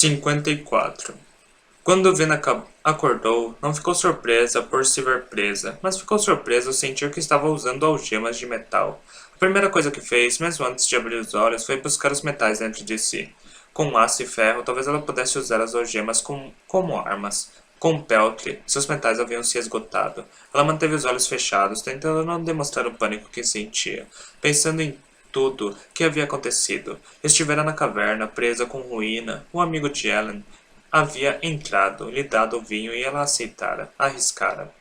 54. Quando Vena acordou, não ficou surpresa por se ver presa, mas ficou surpresa ao sentir que estava usando algemas de metal. A primeira coisa que fez, mesmo antes de abrir os olhos, foi buscar os metais dentro de si. Com aço e ferro, talvez ela pudesse usar as algemas como armas. Com Peltry, seus metais haviam se esgotado. Ela manteve os olhos fechados, tentando não demonstrar o pânico que sentia, pensando em tudo que havia acontecido. Estivera na caverna, presa com ruína. O amigo de Ellen havia entrado, lhe dado o vinho e ela aceitara, arriscara.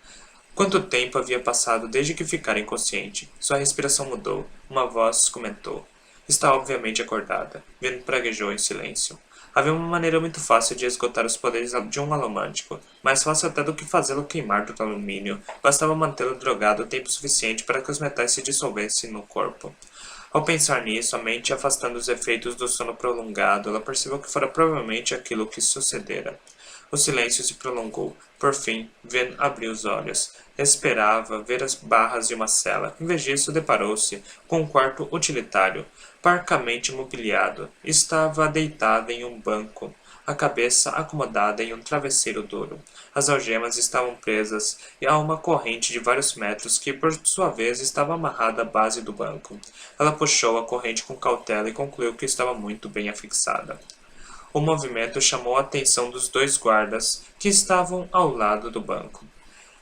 Quanto tempo havia passado desde que ficara inconsciente? Sua respiração mudou. Uma voz comentou. Está obviamente acordada. Ven praguejou em silêncio. Havia uma maneira muito fácil de esgotar os poderes de um alomântico, mais fácil até do que fazê-lo queimar do alumínio. Bastava mantê-lo drogado o tempo suficiente para que os metais se dissolvessem no corpo. Ao pensar nisso, a mente afastando os efeitos do sono prolongado, ela percebeu que fora provavelmente aquilo que sucedera. O silêncio se prolongou. Por fim, Ven abriu os olhos. Esperava ver as barras de uma cela. Em vez disso, deparou-se com um quarto utilitário, parcamente mobiliado. Estava deitada em um banco, a cabeça acomodada em um travesseiro duro. As algemas estavam presas a uma corrente de vários metros que, por sua vez, estava amarrada à base do banco. Ela puxou a corrente com cautela e concluiu que estava muito bem afixada. O movimento chamou a atenção dos dois guardas que estavam ao lado do banco.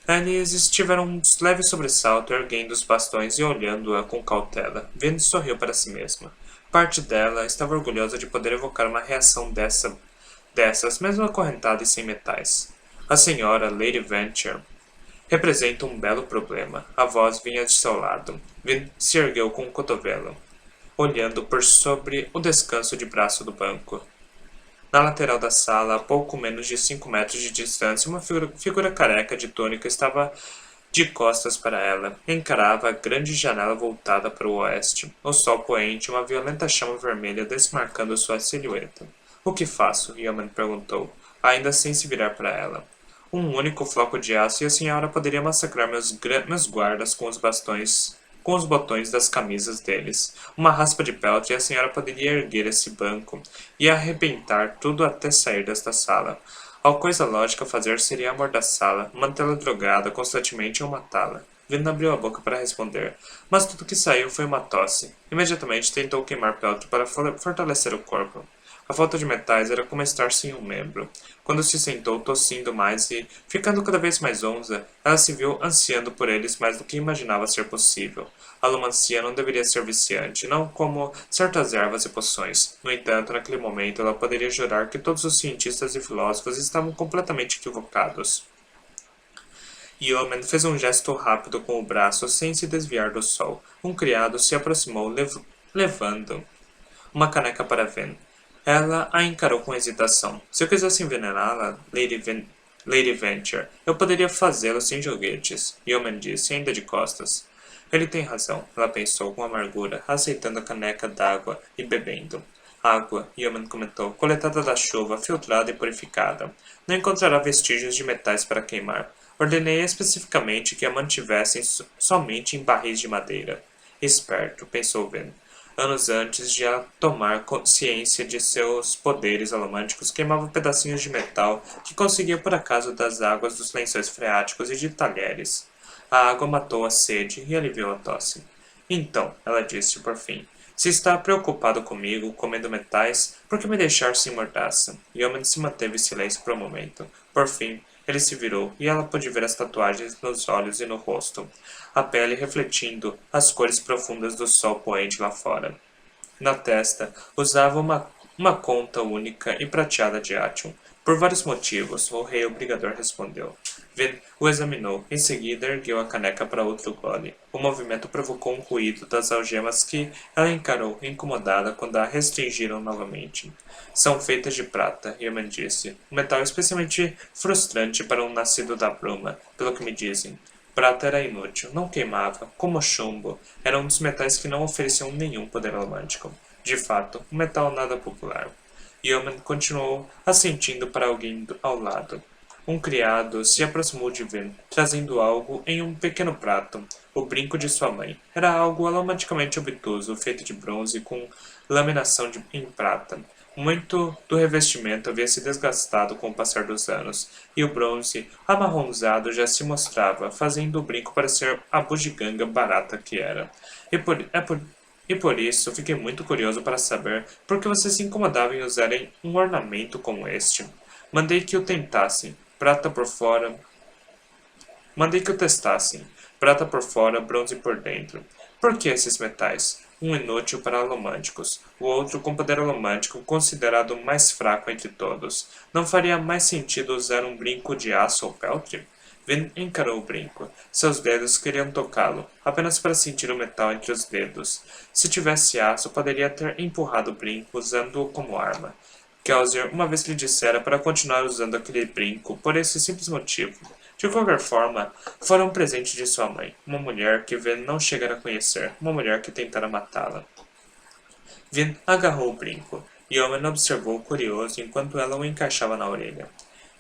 Eles tiveram um leve sobressalto, erguendo os bastões e olhando-a com cautela. Vendo sorriu para si mesma. Parte dela estava orgulhosa de poder evocar uma reação dessas, mesmo acorrentada e sem metais. A senhora Lady Venture representa um belo problema. A voz vinha de seu lado. Vin se ergueu com o cotovelo, olhando por sobre o descanso de braço do banco. Na lateral da sala, a pouco menos de 5 metros de distância, uma figura careca de túnica estava de costas para ela. Encarava a grande janela voltada para o oeste. O sol poente, uma violenta chama vermelha desmarcando sua silhueta. O que faço? Yeoman perguntou, ainda sem se virar para ela. Um único floco de aço e a senhora poderia massacrar meus guardas com os botões das camisas deles. Uma raspa de peltre e a senhora poderia erguer esse banco e arrebentar tudo até sair desta sala. A coisa lógica a fazer seria amordaçá-la, mantê-la drogada constantemente ou matá-la. Vin abriu a boca para responder, mas tudo que saiu foi uma tosse. Imediatamente tentou queimar peltre para fortalecer o corpo. A falta de metais era como estar sem um membro. Quando se sentou tossindo mais e, ficando cada vez mais onza, ela se viu ansiando por eles mais do que imaginava ser possível. A alomancia não deveria ser viciante, não como certas ervas e poções. No entanto, naquele momento, ela poderia jurar que todos os cientistas e filósofos estavam completamente equivocados. Yeoman fez um gesto rápido com o braço sem se desviar do sol. Um criado se aproximou, levando uma caneca para Ven. Ela a encarou com hesitação. Se eu quisesse envenená-la, Lady Venture, eu poderia fazê-lo sem joguetes, Yeoman disse, ainda de costas. Ele tem razão, ela pensou com amargura, aceitando a caneca d'água e bebendo. Água, Yeoman comentou, coletada da chuva, filtrada e purificada. Não encontrará vestígios de metais para queimar. Ordenei especificamente que a mantivessem somente em barris de madeira. Esperto, pensou Ven. Anos antes de ela tomar consciência de seus poderes alomânticos, queimava pedacinhos de metal que conseguia por acaso das águas dos lençóis freáticos e de talheres. A água matou a sede e aliviou a tosse. Então, ela disse por fim, se está preocupado comigo, comendo metais, por que me deixar sem mordaça? Yeoman se manteve em silêncio por um momento. Por fim, ele se virou, e ela pôde ver as tatuagens nos olhos e no rosto, a pele refletindo as cores profundas do sol poente lá fora. Na testa, usava uma conta única e prateada de átion. Por vários motivos, o rei obrigador respondeu. Vin o examinou. Em seguida, ergueu a caneca para outro gole. O movimento provocou um ruído das algemas que ela encarou, incomodada, quando a restringiram novamente. São feitas de prata, Yeoman disse. Um metal especialmente frustrante para um nascido da bruma, pelo que me dizem. Prata era inútil, não queimava, como chumbo. Era um dos metais que não ofereciam nenhum poder romântico. De fato, um metal nada popular. Yeoman continuou assentindo para alguém ao lado. Um criado se aproximou de Vin, trazendo algo em um pequeno prato, o brinco de sua mãe. Era algo aromaticamente obtuso, feito de bronze com laminação em prata. Muito do revestimento havia se desgastado com o passar dos anos, e o bronze, amarronzado, já se mostrava, fazendo o brinco parecer a bugiganga barata que era. E por isso fiquei muito curioso para saber por que você se incomodava em usarem um ornamento como este. Mandei que o tentassem, prata por fora. Mandei que o testassem, prata por fora, bronze por dentro. Por que esses metais? Um inútil para alomânticos, o outro com poder alomântico considerado o mais fraco entre todos. Não faria mais sentido usar um brinco de aço ou peltre? Vin encarou o brinco. Seus dedos queriam tocá-lo, apenas para sentir o metal entre os dedos. Se tivesse aço, poderia ter empurrado o brinco usando-o como arma. Kelsier uma vez lhe dissera para continuar usando aquele brinco por esse simples motivo. De qualquer forma, fora um presente de sua mãe, uma mulher que Vin não chegara a conhecer, uma mulher que tentara matá-la. Vin agarrou o brinco, e Owen observou curioso enquanto ela o encaixava na orelha.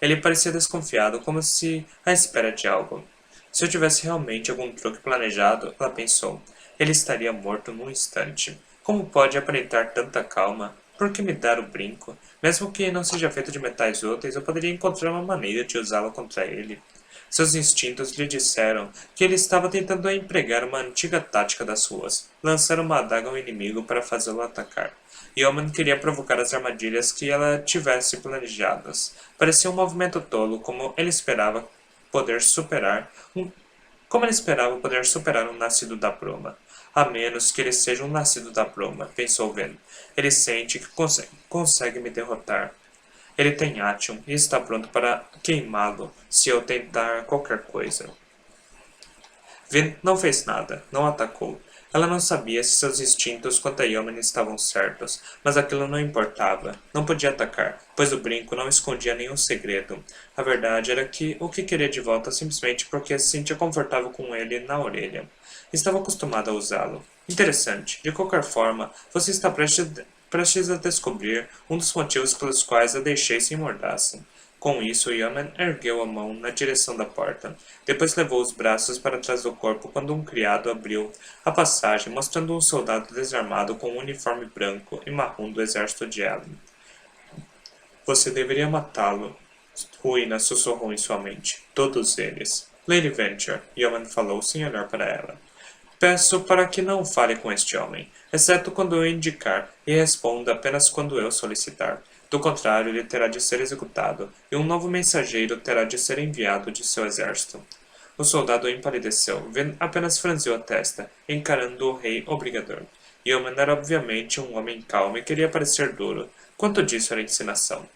Ele parecia desconfiado, como se à espera de algo. Se eu tivesse realmente algum truque planejado, ela pensou, ele estaria morto num instante. Como pode aparentar tanta calma? Por que me dar o brinco? Mesmo que não seja feito de metais úteis, eu poderia encontrar uma maneira de usá-lo contra ele. Seus instintos lhe disseram que ele estava tentando empregar uma antiga tática das ruas, lançar uma adaga ao inimigo para fazê-lo atacar. Yeoman queria provocar as armadilhas que ela tivesse planejadas. Parecia um movimento tolo, como ele esperava poder superar um nascido da bruma. A menos que ele seja um nascido da bruma, pensou Ven. Ele sente que consegue me derrotar. Ele tem Ation e está pronto para queimá-lo se eu tentar qualquer coisa. Vin não fez nada, não atacou. Ela não sabia se seus instintos quanto a Yeoman estavam certos, mas aquilo não importava. Não podia atacar, pois o brinco não escondia nenhum segredo. A verdade era que o que queria de volta simplesmente porque se sentia confortável com ele na orelha. Estava acostumada a usá-lo. Interessante. De qualquer forma, você está prestes a descobrir um dos motivos pelos quais a deixei sem mordaça. Com isso, Yeoman ergueu a mão na direção da porta. Depois levou os braços para trás do corpo quando um criado abriu a passagem, mostrando um soldado desarmado com um uniforme branco e marrom do exército de Ellen. Você deveria matá-lo. Ruína sussurrou em sua mente. Todos eles. Lady Venture, Yeoman falou sem olhar para ela. Peço para que não fale com este homem, exceto quando eu indicar, e responda apenas quando eu solicitar. Do contrário, ele terá de ser executado, e um novo mensageiro terá de ser enviado de seu exército. O soldado empalideceu, apenas franziu a testa, encarando o rei obrigador. Yeoman era obviamente um homem calmo e queria parecer duro. Quanto disso era encenação?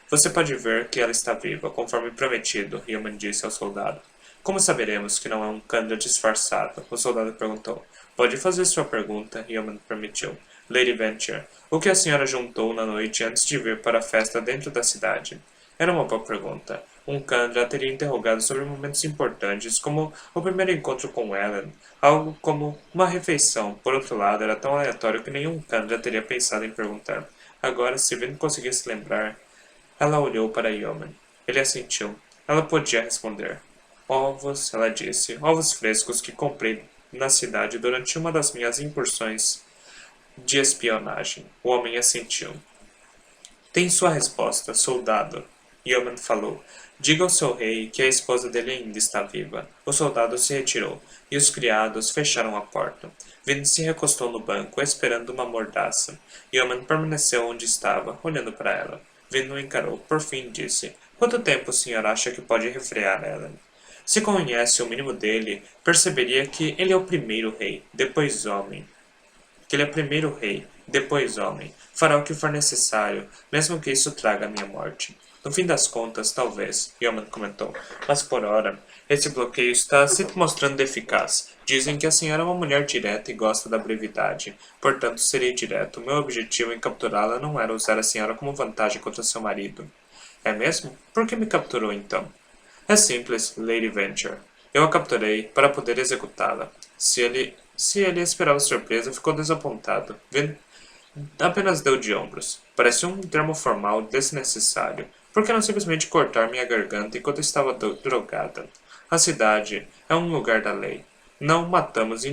Você pode ver que ela está viva, conforme prometido, Yeoman disse ao soldado. Como saberemos que não é um Kandra disfarçado? O soldado perguntou. Pode fazer sua pergunta, Yeoman permitiu. Lady Venture, o que a senhora juntou na noite antes de vir para a festa dentro da cidade? Era uma boa pergunta. Um Kandra teria interrogado sobre momentos importantes, como o primeiro encontro com Ellen, algo como uma refeição. Por outro lado, era tão aleatório que nenhum Kandra teria pensado em perguntar. Agora, se Vin conseguisse lembrar, ela olhou para Yeoman. Ele assentiu. Ela podia responder. Ovos, ela disse, ovos frescos que comprei na cidade durante uma das minhas incursões de espionagem. O homem assentiu. Tem sua resposta, soldado. Yeoman falou. Diga ao seu rei que a esposa dele ainda está viva. O soldado se retirou, e os criados fecharam a porta. Vin se recostou no banco, esperando uma mordaça. Yeoman permaneceu onde estava, olhando para ela. Vin o encarou. Por fim, disse. Quanto tempo o senhor acha que pode refrear Ellen? Se conhece o mínimo dele, perceberia que ele é o primeiro rei, depois homem. Que ele é primeiro rei, depois homem. Fará o que for necessário, mesmo que isso traga a minha morte. No fim das contas, talvez, Yeoman comentou, mas por ora, esse bloqueio está se mostrando eficaz. Dizem que a senhora é uma mulher direta e gosta da brevidade. Portanto, serei direto. Meu objetivo em capturá-la não era usar a senhora como vantagem contra seu marido. É mesmo? Por que me capturou então? É simples, Lady Venture. Eu a capturei para poder executá-la. Se ele esperava surpresa, ficou desapontado. Apenas deu de ombros. Parecia um termo formal desnecessário. Por que não simplesmente cortar minha garganta enquanto estava drogada? A cidade é um lugar da lei. Não matamos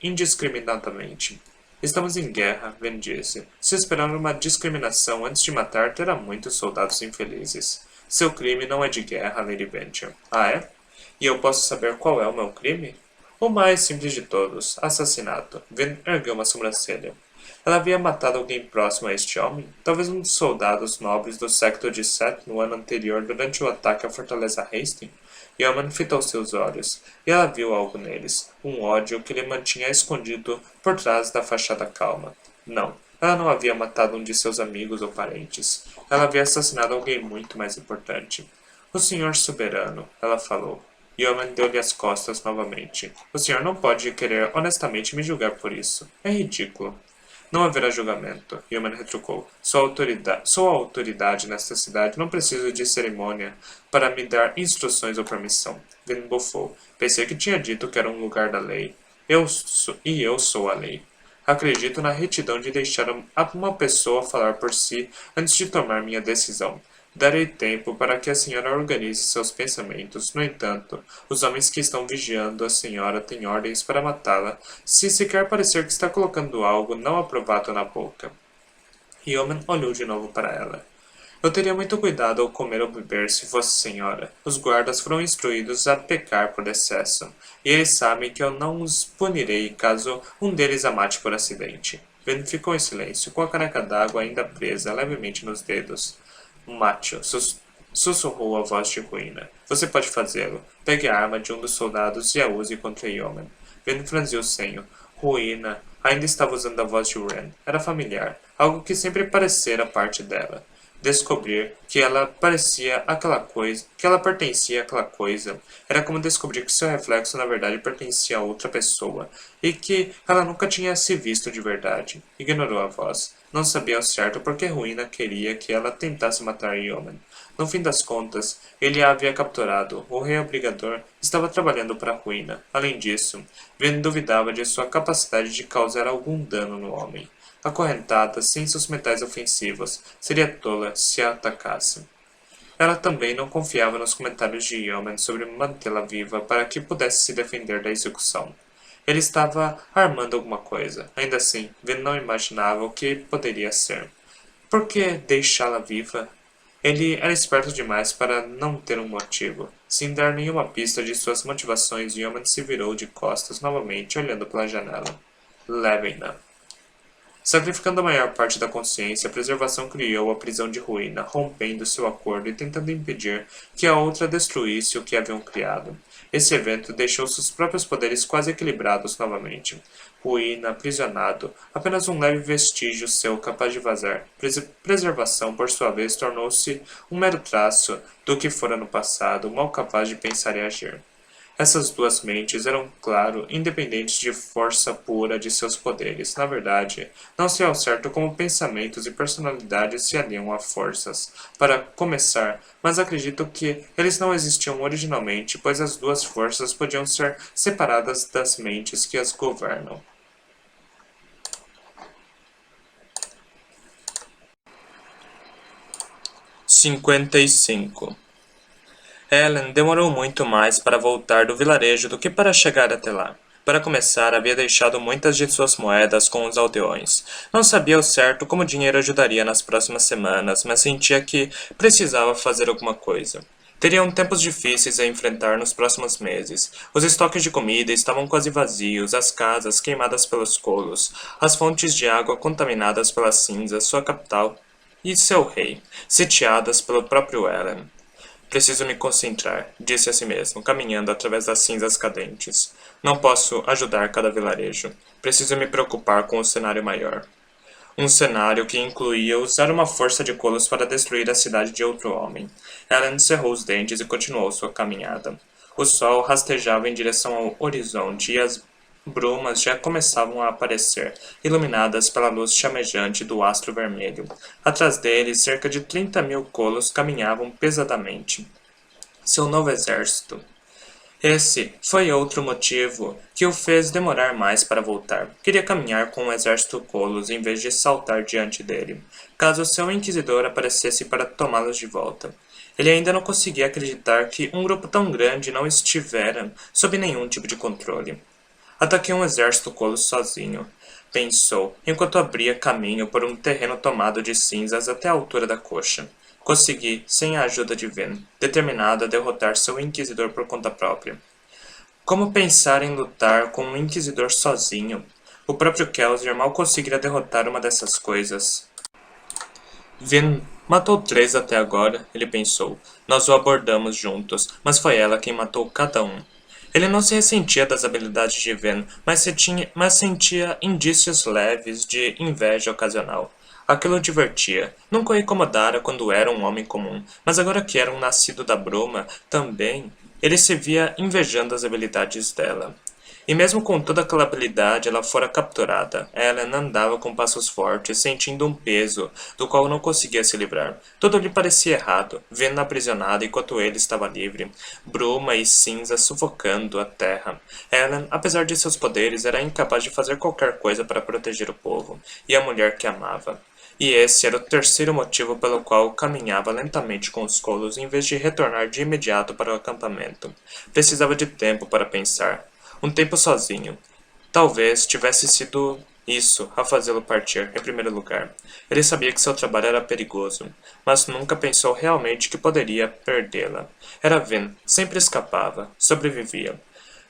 indiscriminadamente. Estamos em guerra, Ven disse. Se esperar uma discriminação antes de matar, terá muitos soldados infelizes. Seu crime não é de guerra, Lady Venture. Ah, é? E eu posso saber qual é o meu crime? O mais simples de todos, assassinato. Ven ergueu uma sobrancelha. Ela havia matado alguém próximo a este homem? Talvez um dos soldados nobres do século XVII no ano anterior durante o ataque à fortaleza Hastings? Yeoman fitou seus olhos, e ela viu algo neles, um ódio que lhe mantinha escondido por trás da fachada calma. Não, ela não havia matado um de seus amigos ou parentes. Ela havia assassinado alguém muito mais importante. O senhor soberano, ela falou. Yeoman deu-lhe as costas novamente. O senhor não pode querer honestamente me julgar por isso. É ridículo. Não haverá julgamento, Yeoman retrucou. Sou a autoridade nesta cidade, não preciso de cerimônia para me dar instruções ou permissão. Vin bufou. Pensei que tinha dito que era um lugar da lei. Eu sou a lei. Acredito na retidão de deixar uma pessoa falar por si antes de tomar minha decisão. Darei tempo para que a senhora organize seus pensamentos. No entanto, os homens que estão vigiando a senhora têm ordens para matá-la, se sequer parecer que está colocando algo não aprovado na boca. Yeoman olhou de novo para ela. Eu teria muito cuidado ao comer ou beber se fosse senhora. Os guardas foram instruídos a pecar por excesso, e eles sabem que eu não os punirei caso um deles a mate por acidente. Ben ficou em silêncio, com a caneca d'água ainda presa levemente nos dedos. Mate-o, sussurrou a voz de Ruína. Você pode fazê-lo. Pegue a arma de um dos soldados e a use contra Yeoman. Ben franziu o senho. Ruína ainda estava usando a voz de Wren. Era familiar, algo que sempre parecera parte dela. Descobrir que ela pertencia àquela coisa, era como descobrir que seu reflexo na verdade pertencia a outra pessoa, e que ela nunca tinha se visto de verdade. Ignorou a voz. Não sabia ao certo por que Ruína queria que ela tentasse matar Yeoman. No fim das contas, ele a havia capturado. O rei obrigador estava trabalhando para Ruína. Além disso, Ven duvidava de sua capacidade de causar algum dano no homem. Acorrentada, sem seus metais ofensivos, seria tola se a atacasse. Ela também não confiava nos comentários de Yeoman sobre mantê-la viva para que pudesse se defender da execução. Ele estava armando alguma coisa. Ainda assim, Ven não imaginava o que poderia ser. Por que deixá-la viva? Ele era esperto demais para não ter um motivo. Sem dar nenhuma pista de suas motivações, Yeoman se virou de costas novamente, olhando pela janela. Levem-na. Sacrificando a maior parte da consciência, a preservação criou a prisão de Ruína, rompendo seu acordo e tentando impedir que a outra destruísse o que haviam criado. Esse evento deixou seus próprios poderes quase equilibrados novamente. Ruína, aprisionado, apenas um leve vestígio seu capaz de vazar. Preservação, por sua vez, tornou-se um mero traço do que fora no passado, mal capaz de pensar e agir. Essas duas mentes eram, claro, independentes de força pura de seus poderes. Na verdade, não sei ao certo como pensamentos e personalidades se aliam a forças. Para começar, mas acredito que eles não existiam originalmente, pois as duas forças podiam ser separadas das mentes que as governam. Cinquenta e cinco. Ellen demorou muito mais para voltar do vilarejo do que para chegar até lá. Para começar, havia deixado muitas de suas moedas com os aldeões. Não sabia ao certo como o dinheiro ajudaria nas próximas semanas, mas sentia que precisava fazer alguma coisa. Teriam tempos difíceis a enfrentar nos próximos meses. Os estoques de comida estavam quase vazios, as casas queimadas pelos colos, as fontes de água contaminadas pelas cinzas, sua capital e seu rei, sitiadas pelo próprio Ellen. Preciso me concentrar, disse a si mesmo, caminhando através das cinzas cadentes. Não posso ajudar cada vilarejo. Preciso me preocupar com o cenário maior. Um cenário que incluía usar uma força de colos para destruir a cidade de outro homem. Ellen cerrou os dentes e continuou sua caminhada. O sol rastejava em direção ao horizonte e as brumas já começavam a aparecer, iluminadas pela luz chamejante do astro vermelho. Atrás deles, cerca de 30.000 colos caminhavam pesadamente. Seu novo exército. Esse foi outro motivo que o fez demorar mais para voltar. Queria caminhar com um exército colos em vez de saltar diante dele, caso seu inquisidor aparecesse para tomá-los de volta. Ele ainda não conseguia acreditar que um grupo tão grande não estivera sob nenhum tipo de controle. Ataquei um exército colos sozinho, pensou, enquanto abria caminho por um terreno tomado de cinzas até a altura da coxa. Consegui, sem a ajuda de Ven, determinado a derrotar seu inquisidor por conta própria. Como pensar em lutar com um inquisidor sozinho? O próprio Kelsier mal conseguiria derrotar uma dessas coisas. Ven matou 3 até agora, ele pensou. Nós o abordamos juntos, mas foi ela quem matou cada um. Ele não se ressentia das habilidades de Ven, mas sentia indícios leves de inveja ocasional. Aquilo o divertia. Nunca o incomodara quando era um homem comum, mas agora que era um nascido da bruma, também, ele se via invejando as habilidades dela. E mesmo com toda aquela habilidade, ela fora capturada. Ellen andava com passos fortes, sentindo um peso, do qual não conseguia se livrar. Tudo lhe parecia errado, vendo-a aprisionada enquanto ele estava livre. Bruma e cinza sufocando a terra. Ellen, apesar de seus poderes, era incapaz de fazer qualquer coisa para proteger o povo, e a mulher que amava. E esse era o terceiro motivo pelo qual caminhava lentamente com os colos em vez de retornar de imediato para o acampamento. Precisava de tempo para pensar. Um tempo sozinho. Talvez tivesse sido isso a fazê-lo partir, em primeiro lugar. Ele sabia que seu trabalho era perigoso, mas nunca pensou realmente que poderia perdê-la. Era Ven, sempre escapava, sobrevivia.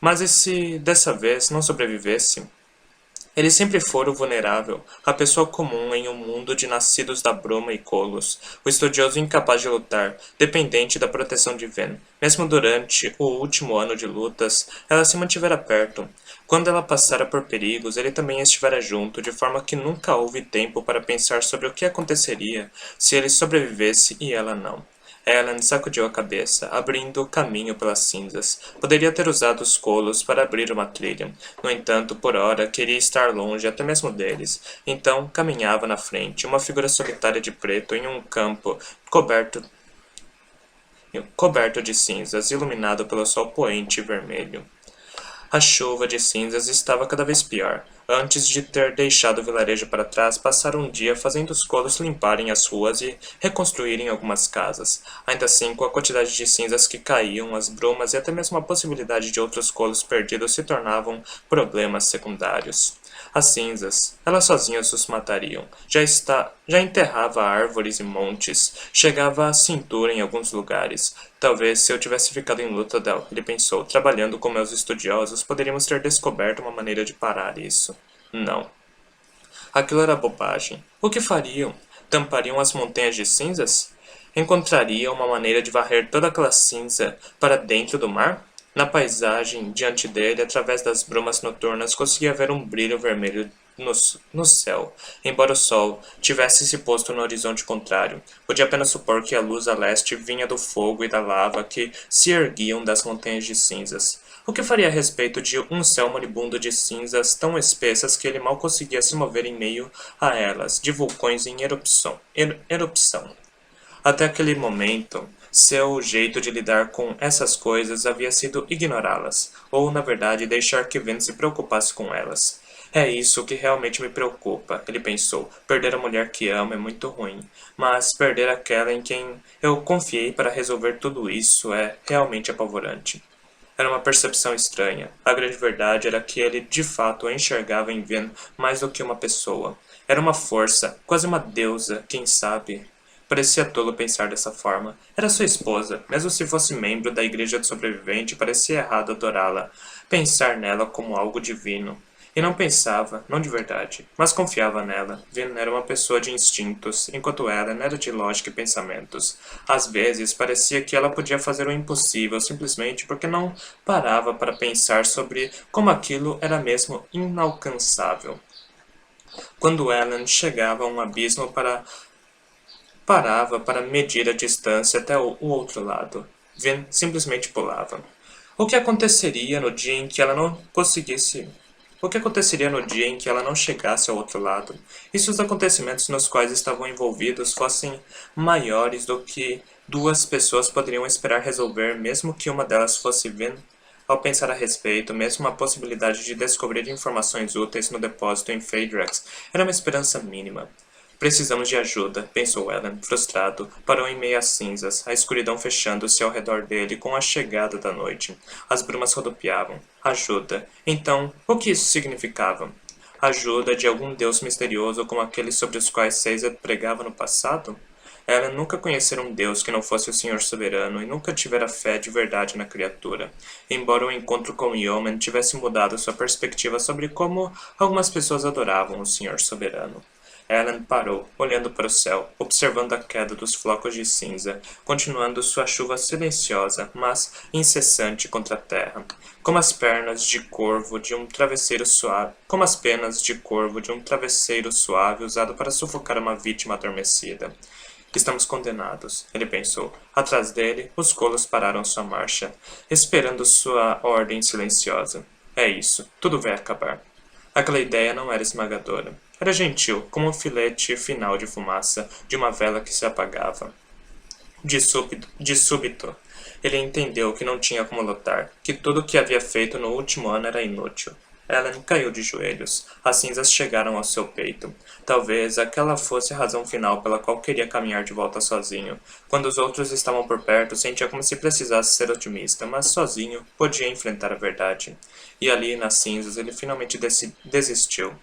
Mas e se dessa vez não sobrevivesse? Ele sempre fora o vulnerável, a pessoa comum em um mundo de nascidos da bruma e colos, o estudioso incapaz de lutar, dependente da proteção de Ven. Mesmo durante o último ano de lutas, ela se mantivera perto. Quando ela passara por perigos, ele também estivera junto, de forma que nunca houve tempo para pensar sobre o que aconteceria se ele sobrevivesse e ela não. Ellen sacudiu a cabeça, abrindo caminho pelas cinzas. Poderia ter usado os colos para abrir uma trilha. No entanto, por ora, queria estar longe até mesmo deles. Então, caminhava na frente, uma figura solitária de preto em um campo coberto de cinzas, iluminado pelo sol poente e vermelho. A chuva de cinzas estava cada vez pior. Antes de ter deixado o vilarejo para trás, passaram um dia fazendo os colos limparem as ruas e reconstruírem algumas casas. Ainda assim, com a quantidade de cinzas que caíam, as brumas e até mesmo a possibilidade de outros colos perdidos se tornavam problemas secundários. As cinzas, elas sozinhas os matariam. Já enterrava árvores e montes, chegava à cintura em alguns lugares. Talvez se eu tivesse ficado em Luthadel, ele pensou, trabalhando com meus estudiosos, poderíamos ter descoberto uma maneira de parar isso. Não. Aquilo era bobagem. O que fariam? Tampariam as montanhas de cinzas? Encontrariam uma maneira de varrer toda aquela cinza para dentro do mar? Na paisagem diante dele, através das brumas noturnas, conseguia ver um brilho vermelho no céu. Embora o sol tivesse se posto no horizonte contrário, podia apenas supor que a luz a leste vinha do fogo e da lava que se erguiam das montanhas de cinzas. O que faria a respeito de um céu moribundo de cinzas tão espessas que ele mal conseguia se mover em meio a elas, de vulcões em erupção? Até aquele momento, seu jeito de lidar com essas coisas havia sido ignorá-las, ou, na verdade, deixar que Ven se preocupasse com elas. É isso que realmente me preocupa, ele pensou. Perder a mulher que amo é muito ruim, mas perder aquela em quem eu confiei para resolver tudo isso é realmente apavorante. Era uma percepção estranha. A grande verdade era que ele de fato a enxergava em Ven mais do que uma pessoa. Era uma força, quase uma deusa, quem sabe. Parecia tolo pensar dessa forma. Era sua esposa, mesmo se fosse membro da igreja do sobrevivente, parecia errado adorá-la, pensar nela como algo divino. E não pensava, não de verdade, mas confiava nela. Vin era uma pessoa de instintos, enquanto ela era de lógica e pensamentos. Às vezes, parecia que ela podia fazer o impossível simplesmente porque não parava para pensar sobre como aquilo era mesmo inalcançável. Quando Ellen chegava a um abismo parava para medir a distância até o outro lado. Vin simplesmente pulava. O que aconteceria no dia em que ela não conseguisse... O que aconteceria no dia em que ela não chegasse ao outro lado? E se os acontecimentos nos quais estavam envolvidos fossem maiores do que duas pessoas poderiam esperar resolver, mesmo que uma delas fosse Vin? Ao pensar a respeito, mesmo a possibilidade de descobrir informações úteis no depósito em Phaedrax era uma esperança mínima. Precisamos de ajuda, pensou Ellen, frustrado. Parou em meio às cinzas, a escuridão fechando-se ao redor dele com a chegada da noite. As brumas rodopiavam. Ajuda. Então, o que isso significava? Ajuda de algum deus misterioso como aqueles sobre os quais Caesar pregava no passado? Ellen nunca conhecera um deus que não fosse o Senhor Soberano e nunca tivera fé de verdade na criatura, embora o encontro com Yeoman tivesse mudado sua perspectiva sobre como algumas pessoas adoravam o Senhor Soberano. Ellen parou, olhando para o céu, observando a queda dos flocos de cinza, continuando sua chuva silenciosa, mas incessante contra a terra, como as pernas de corvo de um travesseiro suave, como as penas de corvo de um travesseiro suave usado para sufocar uma vítima adormecida. Estamos condenados, ele pensou. Atrás dele, os colos pararam sua marcha, esperando sua ordem silenciosa. É isso, tudo vai acabar. Aquela ideia não era esmagadora. Era gentil, como um filete final de fumaça de uma vela que se apagava. De súbito, ele entendeu que não tinha como lutar, que tudo o que havia feito no último ano era inútil. Ellen caiu de joelhos. As cinzas chegaram ao seu peito. Talvez aquela fosse a razão final pela qual queria caminhar de volta sozinho. Quando os outros estavam por perto, sentia como se precisasse ser otimista, mas sozinho podia enfrentar a verdade. E ali, nas cinzas, ele finalmente desistiu.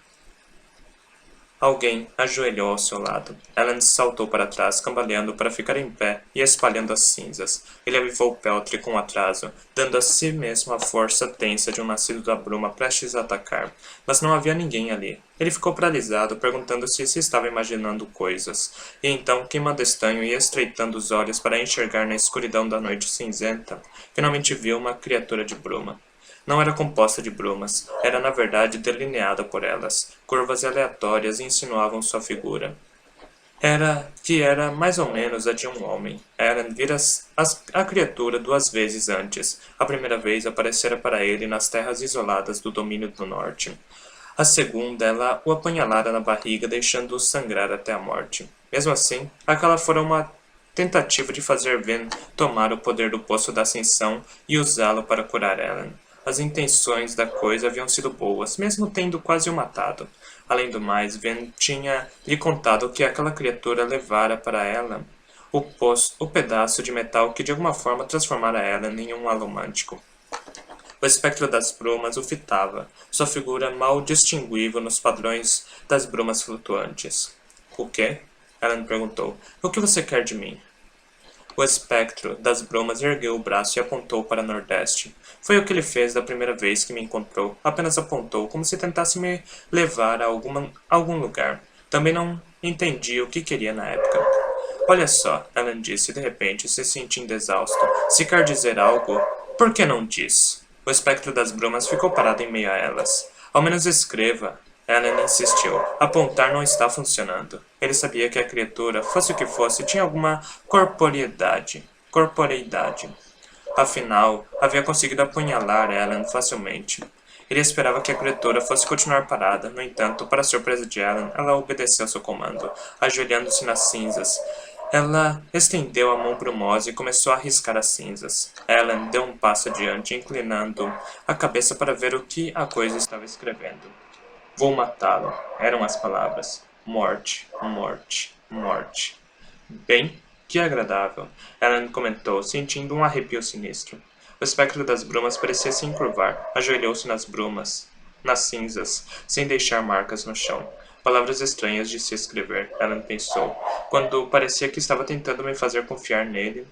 Alguém ajoelhou ao seu lado. Ellen saltou para trás, cambaleando para ficar em pé e espalhando as cinzas. Ele avivou Peltry com atraso, dando a si mesmo a força tensa de um nascido da bruma prestes a atacar. Mas não havia ninguém ali. Ele ficou paralisado, perguntando-se se estava imaginando coisas. E então, queimando estanho e estreitando os olhos para enxergar na escuridão da noite cinzenta, finalmente viu uma criatura de bruma. Não era composta de brumas, era na verdade delineada por elas. Curvas aleatórias insinuavam sua figura. Era mais ou menos a de um homem. Ellen vira a criatura 2 vezes antes. A primeira vez aparecera para ele nas terras isoladas do domínio do norte. A segunda, ela o apanhalara na barriga, deixando-o sangrar até a morte. Mesmo assim, aquela fora uma tentativa de fazer Ven tomar o poder do Poço da Ascensão e usá-lo para curar Ellen. As intenções da coisa haviam sido boas, mesmo tendo quase o matado. Além do mais, Ven tinha lhe contado que aquela criatura levara para ela o pedaço de metal que de alguma forma transformara Ellen em um alomântico. O espectro das brumas o fitava, sua figura mal distinguível nos padrões das brumas flutuantes. O quê? Ellen perguntou. O que você quer de mim? O espectro das brumas ergueu o braço e apontou para nordeste. Foi o que ele fez da primeira vez que me encontrou. Apenas apontou, como se tentasse me levar a algum lugar. Também não entendi o que queria na época. Olha só, Ellen disse de repente, se sentindo exausto. Se quer dizer algo, por que não diz? O espectro das brumas ficou parado em meio a elas. Ao menos escreva. Ellen insistiu. Apontar não está funcionando. Ele sabia que a criatura, fosse o que fosse, tinha alguma corporeidade. Afinal, havia conseguido apunhalar Ellen facilmente. Ele esperava que a criatura fosse continuar parada. No entanto, para a surpresa de Ellen, ela obedeceu seu comando, ajoelhando-se nas cinzas. Ela estendeu a mão brumosa e começou a riscar as cinzas. Ellen deu um passo adiante, inclinando a cabeça para ver o que a coisa estava escrevendo. Vou matá-lo, eram as palavras. Morte, morte, morte. Bem, que agradável, Ellen comentou, sentindo um arrepio sinistro. O espectro das brumas parecia se encurvar. Ajoelhou-se nas cinzas, sem deixar marcas no chão. Palavras estranhas de se escrever, Ellen pensou, quando parecia que estava tentando me fazer confiar nele.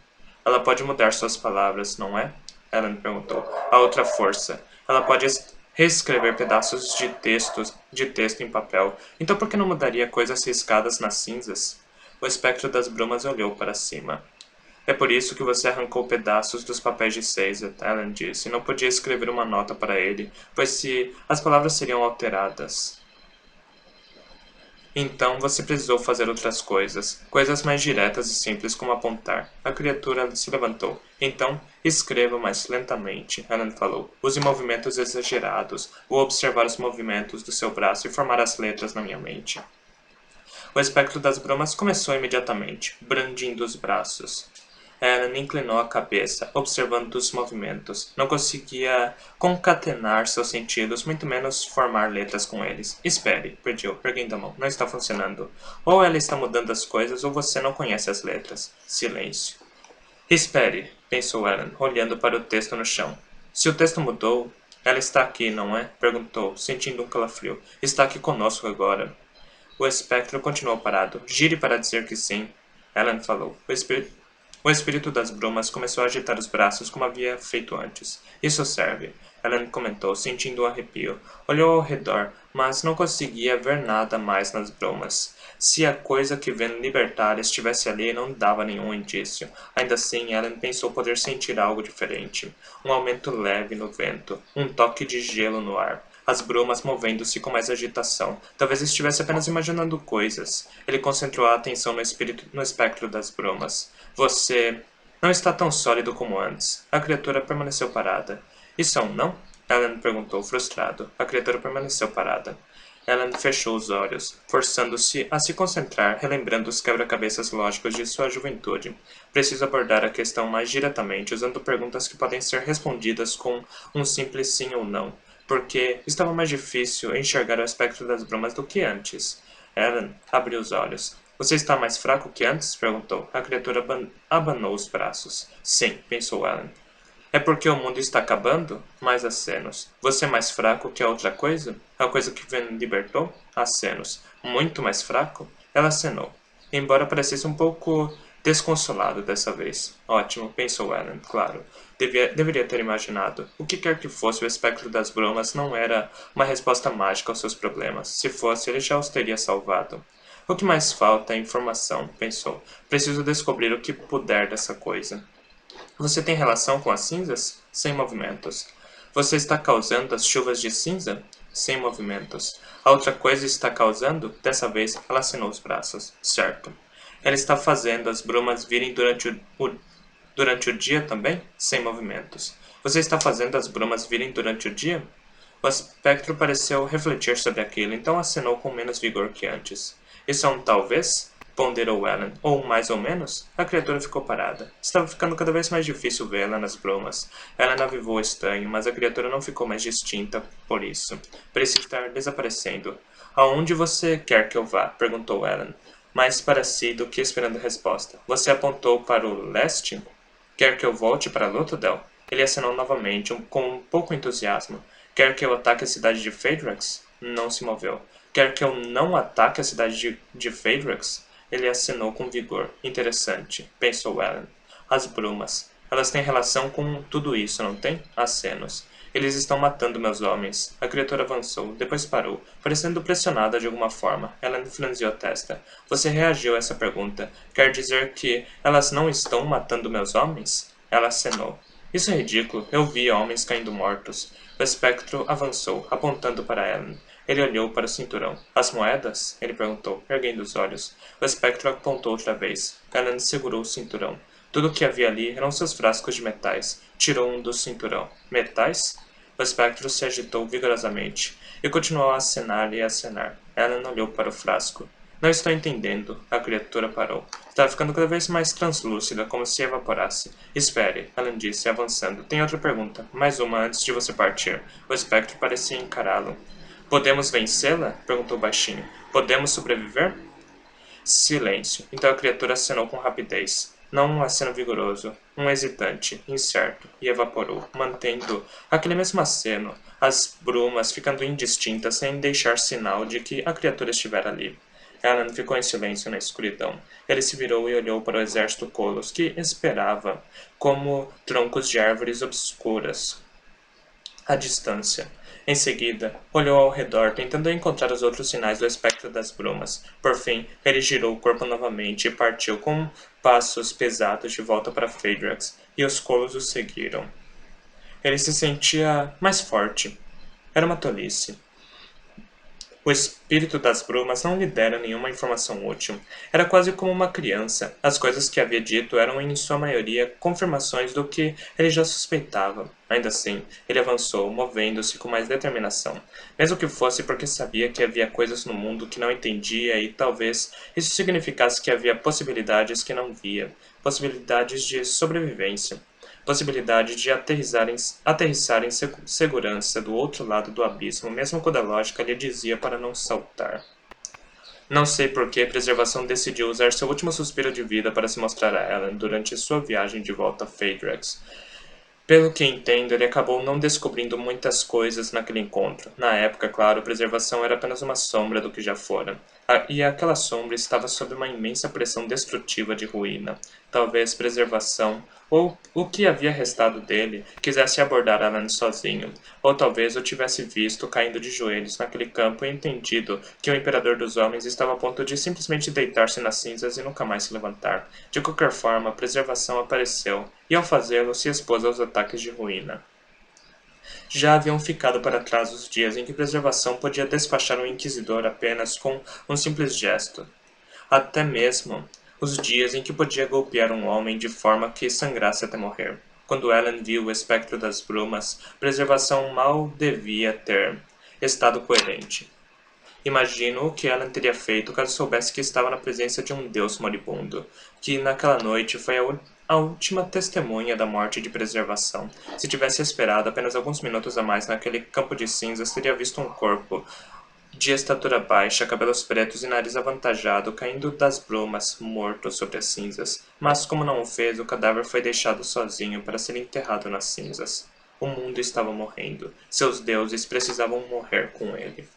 Ela pode mudar suas palavras, não é? Ellen perguntou. A outra força. Ela pode reescrever pedaços de texto em papel. Então por que não mudaria coisas riscadas nas cinzas? O espectro das brumas olhou para cima. É por isso que você arrancou pedaços dos papéis de Caesar, Ellen disse. Não podia escrever uma nota para ele, pois se as palavras seriam alteradas. Então você precisou fazer outras coisas, coisas mais diretas e simples como apontar. A criatura se levantou. Então, escreva mais lentamente, Ellen falou. Use movimentos exagerados. Vou observar os movimentos do seu braço e formar as letras na minha mente. O espectro das brumas começou imediatamente, brandindo os braços. Ellen inclinou a cabeça, observando os movimentos. Não conseguia concatenar seus sentidos, muito menos formar letras com eles. Espere, pediu, erguendo a mão. Não está funcionando. Ou ela está mudando as coisas, ou você não conhece as letras. Silêncio. Espere, pensou Ellen, olhando para o texto no chão. Se o texto mudou, ela está aqui, não é? Perguntou, sentindo um calafrio. Está aqui conosco agora. O espectro continuou parado. Gire para dizer que sim. Ellen falou. O espírito das brumas começou a agitar os braços como havia feito antes. Isso serve. Ellen comentou, sentindo um arrepio. Olhou ao redor, mas não conseguia ver nada mais nas brumas. Se a coisa que Ven libertar estivesse ali, não dava nenhum indício. Ainda assim, Ellen pensou poder sentir algo diferente. Um aumento leve no vento, um toque de gelo no ar. As brumas movendo-se com mais agitação. Talvez estivesse apenas imaginando coisas. Ele concentrou a atenção no espectro das brumas. Você não está tão sólido como antes. A criatura permaneceu parada. Isso é um não? Ellen perguntou, frustrado. A criatura permaneceu parada. Ellen fechou os olhos, forçando-se a se concentrar, relembrando os quebra-cabeças lógicos de sua juventude. Preciso abordar a questão mais diretamente, usando perguntas que podem ser respondidas com um simples sim ou não, porque estava mais difícil enxergar o aspecto das brumas do que antes. Ellen abriu os olhos. Você está mais fraco que antes? Perguntou. A criatura abanou os braços. Sim, pensou Ellen. É porque o mundo está acabando? Mais acenos. Você é mais fraco que a outra coisa? A coisa que Ven libertou? Acenos. Muito mais fraco? Ela acenou. Embora parecesse um pouco desconsolado dessa vez. Ótimo, pensou Ellen, claro. Deveria ter imaginado. O que quer que fosse, o espectro das brumas não era uma resposta mágica aos seus problemas. Se fosse, ele já os teria salvado. O que mais falta é informação, pensou. Preciso descobrir o que puder dessa coisa. Você tem relação com as cinzas? Sem movimentos. Você está causando as chuvas de cinza? Sem movimentos. A outra coisa está causando? Dessa vez, ela assinou os braços. Certo. Ela está fazendo as brumas virem durante o dia também? Sem movimentos. Você está fazendo as brumas virem durante o dia? O espectro pareceu refletir sobre aquilo, então acenou com menos vigor que antes. Isso é um talvez? Ponderou Ellen. Ou mais ou menos? A criatura ficou parada. Estava ficando cada vez mais difícil vê-la nas brumas. Ellen avivou estranho, mas a criatura não ficou mais distinta por isso. Parecia estar desaparecendo. Aonde você quer que eu vá? Perguntou Ellen. Mais para si do que esperando a resposta. Você apontou para o leste? Quer que eu volte para Luthadel? Ele acenou novamente, com pouco entusiasmo. Quer que eu ataque a cidade de Phaedrax? Não se moveu. Quer que eu não ataque a cidade de Phaedrax? Ele acenou com vigor. Interessante, pensou Ellen. As brumas. Elas têm relação com tudo isso, não tem? Acenos. Eles estão matando meus homens. A criatura avançou, depois parou, parecendo pressionada de alguma forma. Ellen franziu a testa. Você reagiu a essa pergunta. Quer dizer que elas não estão matando meus homens? Ela acenou. Isso é ridículo. Eu vi homens caindo mortos. O espectro avançou, apontando para Ellen. Ele olhou para o cinturão. As moedas? Ele perguntou, erguendo os olhos. O espectro apontou outra vez. Ellen segurou o cinturão. Tudo o que havia ali eram seus frascos de metais. Tirou um do cinturão. Metais? O espectro se agitou vigorosamente e continuou a acenar e a acenar. Ellen olhou para o frasco. Não estou entendendo. A criatura parou. Estava ficando cada vez mais translúcida, como se evaporasse. Espere, Ellen disse, avançando. Tem outra pergunta. Mais uma antes de você partir. O espectro parecia encará-lo. Podemos vencê-la? Perguntou baixinho. Podemos sobreviver? Silêncio. Então a criatura acenou com rapidez. Não um aceno vigoroso, um hesitante, incerto, e evaporou, mantendo aquele mesmo aceno, as brumas ficando indistintas sem deixar sinal de que a criatura estivera ali. Ellen ficou em silêncio na escuridão. Ele se virou e olhou para o exército Colos, que esperava, como troncos de árvores obscuras, à distância. Em seguida, olhou ao redor, tentando encontrar os outros sinais do espectro das brumas. Por fim, ele girou o corpo novamente e partiu com passos pesados de volta para Phaedrax, e os colos o seguiram. Ele se sentia mais forte. Era uma tolice. O espírito das brumas não lhe dera nenhuma informação útil. Era quase como uma criança. As coisas que havia dito eram, em sua maioria, confirmações do que ele já suspeitava. Ainda assim, ele avançou, movendo-se com mais determinação. Mesmo que fosse porque sabia que havia coisas no mundo que não entendia e talvez isso significasse que havia possibilidades que não via. Possibilidades de sobrevivência. Possibilidade de aterrissar em segurança do outro lado do abismo, mesmo quando a lógica lhe dizia para não saltar. Não sei por que Preservação decidiu usar seu último suspiro de vida para se mostrar a Ellen durante sua viagem de volta a Phaedrax. Pelo que entendo, ele acabou não descobrindo muitas coisas naquele encontro. Na época, claro, Preservação era apenas uma sombra do que já fora. E aquela sombra estava sob uma imensa pressão destrutiva de ruína. Talvez Preservação, ou o que havia restado dele, quisesse abordar Alan sozinho. Ou talvez o tivesse visto caindo de joelhos naquele campo e entendido que o Imperador dos Homens estava a ponto de simplesmente deitar-se nas cinzas e nunca mais se levantar. De qualquer forma, a Preservação apareceu, e ao fazê-lo se expôs aos ataques de ruína. Já haviam ficado para trás os dias em que Preservação podia despachar um inquisidor apenas com um simples gesto. Até mesmo os dias em que podia golpear um homem de forma que sangrasse até morrer. Quando Ellen viu o espectro das brumas, Preservação mal devia ter estado coerente. Imagino o que Ellen teria feito caso soubesse que estava na presença de um deus moribundo, que naquela noite foi a última testemunha da morte de Preservação. Se tivesse esperado apenas alguns minutos a mais naquele campo de cinzas, teria visto um corpo de estatura baixa, cabelos pretos e nariz avantajado caindo das brumas, morto sobre as cinzas. Mas como não o fez, o cadáver foi deixado sozinho para ser enterrado nas cinzas. O mundo estava morrendo. Seus deuses precisavam morrer com ele.